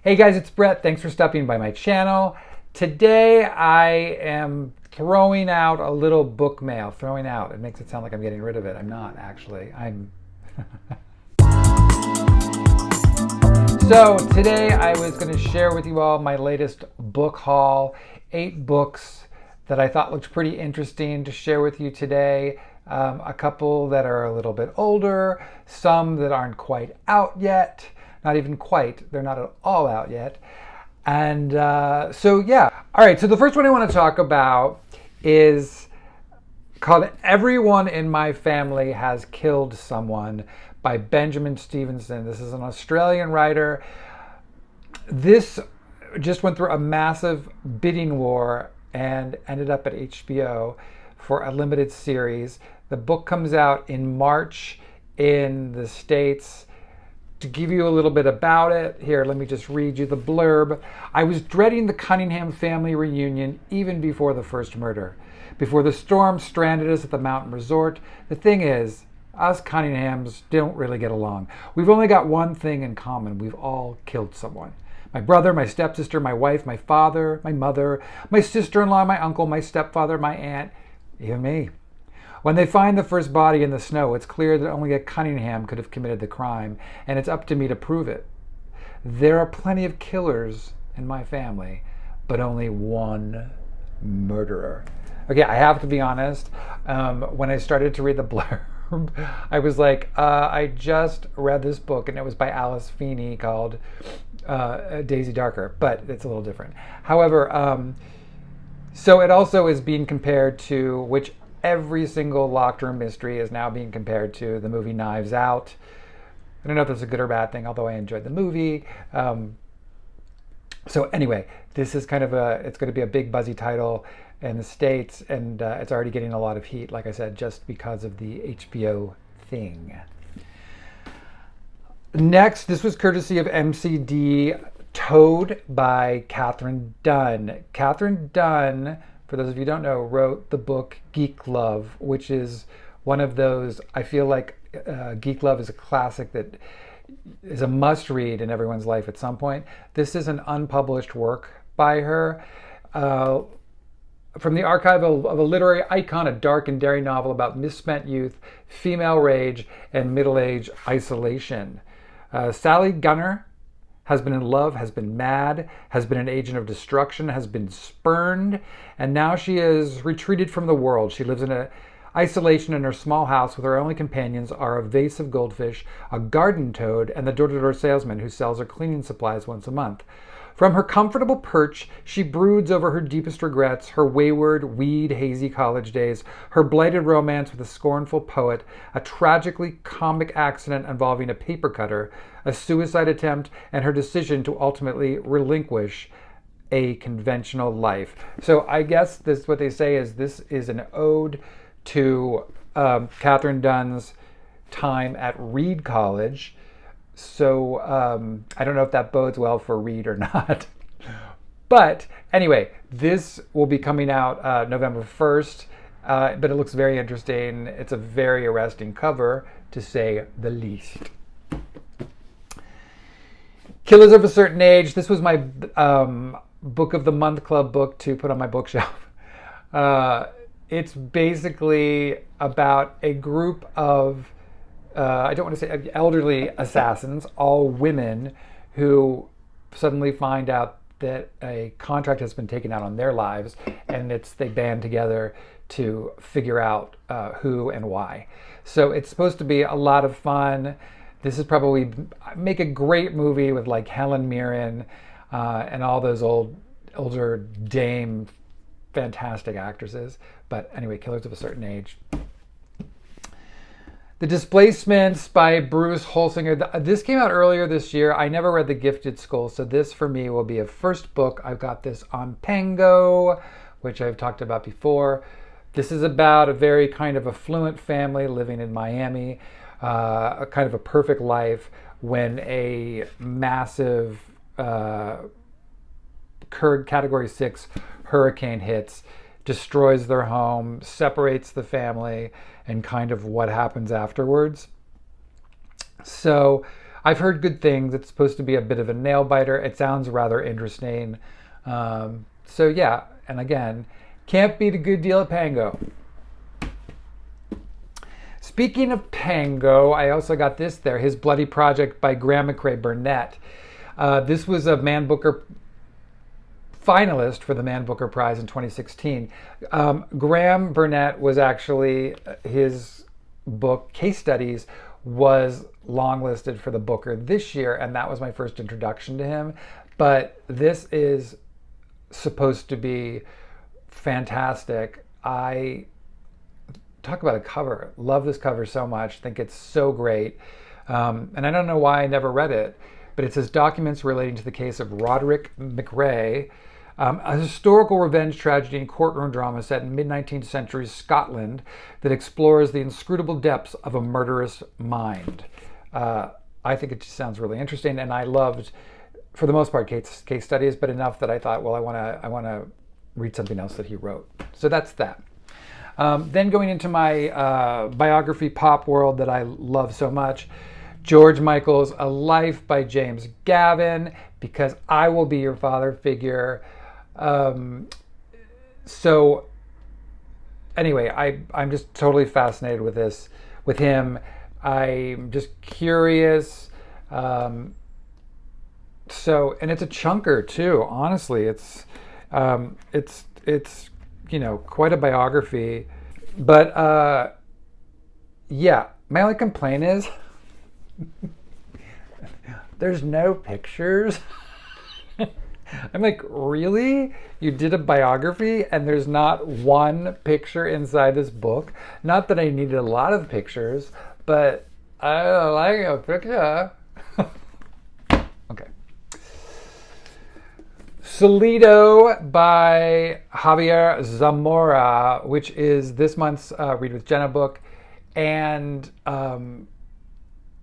Hey guys, it's Brett. Thanks for stopping by my channel. Today I am throwing out a little book mail. Throwing out. It makes it sound like I'm getting rid of it. I'm not actually. So today I was going to share with you all my latest book haul. 8 books that I thought looked pretty interesting to share with you today. A couple that are a little bit older, some that aren't quite out yet. Not even quite. They're not at all out yet. And so yeah. All right, so the first one I want to talk about is called Everyone in My Family Has Killed Someone by Benjamin Stevenson. This is an Australian writer. This just went through a massive bidding war and ended up at HBO for a limited series. The book comes out in March in the States. To give you a little bit about it, here, let me just read you the blurb. I was dreading the Cunningham family reunion even before the first murder. Before the storm stranded us at the mountain resort. The thing is, us Cunninghams don't really get along. We've only got one thing in common. We've all killed someone. My brother, my stepsister, my wife, my father, my mother, my sister-in-law, my uncle, my stepfather, my aunt, even me. When they find the first body in the snow, it's clear that only a Cunningham could have committed the crime, and it's up to me to prove it. There are plenty of killers in my family, but only one murderer. Okay, I have to be honest. When I started to read the blurb, I was like, I just read this book, and it was by Alice Feeney called Daisy Darker, but it's a little different. However, so it also is being compared to, which every single locked room mystery is now being compared to, the movie Knives Out. I don't know if that's a good or bad thing, although I enjoyed the movie. So anyway, this is kind of it's going to be a big buzzy title in the States, and it's already getting a lot of heat, like I said, just because of the HBO thing. Next, this was courtesy of MCD, Toad by Katherine Dunn. Katherine Dunn, for those of you who don't know, wrote the book Geek Love, which is one of those, I feel like Geek Love is a classic that is a must-read in everyone's life at some point. This is an unpublished work by her. From the archive of a literary icon, a dark and daring novel about misspent youth, female rage, and middle-age isolation. Sally Gunner has been in love, has been mad, has been an agent of destruction, has been spurned, and now she is retreated from the world. She lives in isolation in her small house with her only companions are a vase of goldfish, a garden toad, and the door-to-door salesman who sells her cleaning supplies once a month. From her comfortable perch, she broods over her deepest regrets, her wayward, hazy college days, her blighted romance with a scornful poet, a tragically comic accident involving a paper cutter, a suicide attempt, and her decision to ultimately relinquish a conventional life. So I guess this, what they say is this is an ode to Katherine Dunn's time at Reed College. So I don't know if that bodes well for Reed or not. But anyway, this will be coming out November 1st, but it looks very interesting. It's a very arresting cover, to say the least. Killers of a Certain Age. This was my Book of the Month Club book to put on my bookshelf. It's basically about a group of I don't want to say elderly assassins, all women, who suddenly find out that a contract has been taken out on their lives, and they band together to figure out who and why. So it's supposed to be a lot of fun. This is probably make a great movie with like Helen Mirren and all those older dame fantastic actresses. But anyway, Killers of a Certain Age. The Displacements by Bruce Holsinger. This came out earlier this year. I never read The Gifted Skull, so this for me will be a first book. I've got this on Pengo, which I've talked about before. This is about a very kind of affluent family living in Miami, a kind of a perfect life, when a massive Category 6 hurricane hits, destroys their home, separates the family, and kind of what happens afterwards. So I've heard good things. It's supposed to be a bit of a nail biter. It sounds rather interesting. So yeah, and again, can't beat a good deal at Pango. Speaking of Pango, I also got this there, His Bloody Project by Graeme Macrae Burnet. This was a Man Booker finalist for the Man Booker Prize in 2016. Graeme Burnet was actually, his book, Case Studies, was longlisted for the Booker this year, and that was my first introduction to him. But this is supposed to be fantastic. I talk about a cover. Love this cover so much. Think it's so great. And I don't know why I never read it, but it says documents relating to the case of Roderick Macrae, a historical revenge tragedy and courtroom drama set in mid-19th century Scotland that explores the inscrutable depths of a murderous mind. I think it just sounds really interesting, and I loved, for the most part, case studies, but enough that I thought, well, I want to read something else that he wrote. So that's that. Then going into my biography pop world that I love so much, George Michael's A Life by James Gavin, Because I Will Be Your Father Figure. So anyway, I'm just totally fascinated with this, with him. I'm just curious. And it's a chunker too, honestly. It's quite a biography. But yeah, my only complaint is there's no pictures. I'm like, really? You did a biography and there's not one picture inside this book? Not that I needed a lot of pictures, but I don't like a picture. Okay. Salido by Javier Zamora, which is this month's Read with Jenna book. And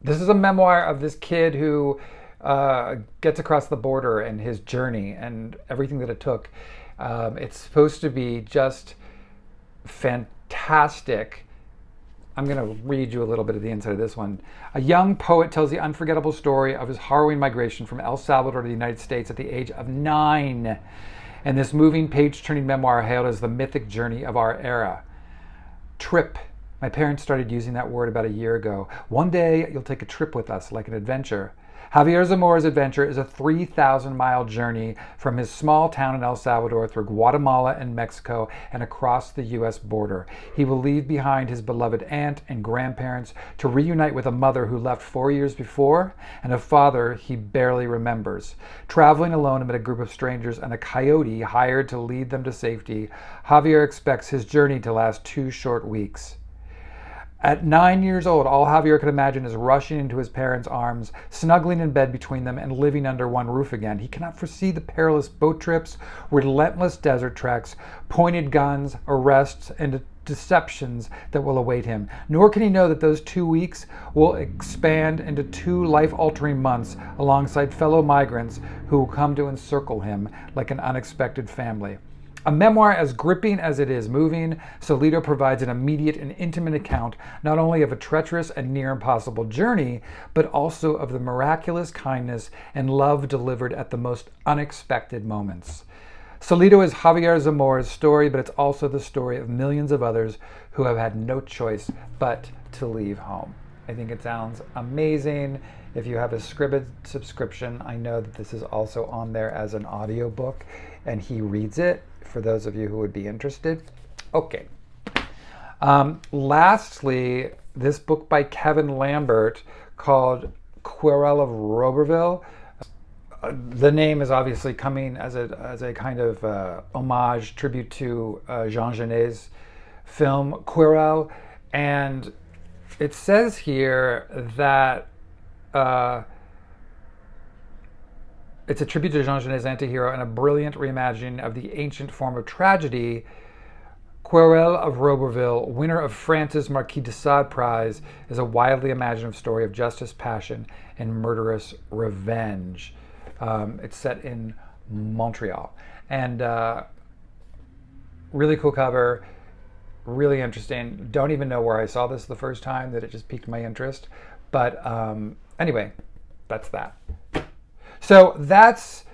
this is a memoir of this kid who gets across the border and his journey and everything that it took. It's supposed to be just fantastic. I'm going to read you a little bit of the inside of this one. A young poet tells the unforgettable story of his harrowing migration from El Salvador to the United States at the age of 9. And this moving page-turning memoir hailed as the mythic journey of our era. Trip. My parents started using that word about a year ago. One day you'll take a trip with us, like an adventure. Javier Zamora's adventure is a 3,000-mile journey from his small town in El Salvador through Guatemala and Mexico and across the U.S. border. He will leave behind his beloved aunt and grandparents to reunite with a mother who left 4 years before and a father he barely remembers. Traveling alone amid a group of strangers and a coyote hired to lead them to safety, Javier expects his journey to last 2 short weeks. At 9 years old, all Javier could imagine is rushing into his parents' arms, snuggling in bed between them, and living under one roof again. He cannot foresee the perilous boat trips, relentless desert treks, pointed guns, arrests, and deceptions that will await him. Nor can he know that those 2 weeks will expand into 2 life-altering months alongside fellow migrants who will come to encircle him like an unexpected family. A memoir as gripping as it is moving, Solito provides an immediate and intimate account not only of a treacherous and near impossible journey, but also of the miraculous kindness and love delivered at the most unexpected moments. Salido is Javier Zamora's story, but it's also the story of millions of others who have had no choice but to leave home. I think it sounds amazing. If you have a Scribd subscription, I know that this is also on there as an audiobook, and he reads it, for those of you who would be interested. Okay. Lastly, this book by Kevin Lambert called Querelle of Roberval. The name is obviously coming as a kind of homage, tribute to Jean Genet's film Querelle. And it says here that it's a tribute to Jean Genet's antihero and a brilliant reimagining of the ancient form of tragedy. Querelle of Roberval, winner of France's Marquis de Sade Prize, is a wildly imaginative story of justice, passion, and murderous revenge. It's set in Montreal. And really cool cover, really interesting. Don't even know where I saw this the first time, that it just piqued my interest. But anyway, that's that. So that's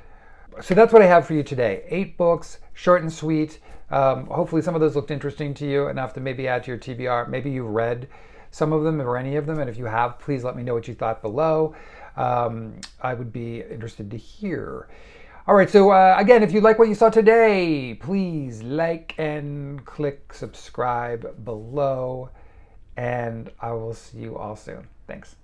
what I have for you today. 8 books, short and sweet. Hopefully some of those looked interesting to you, enough to maybe add to your TBR. Maybe you read some of them or any of them, and if you have, please let me know what you thought below. I would be interested to hear. All right, so again, if you like what you saw today, please like and click subscribe below, and I will see you all soon. Thanks.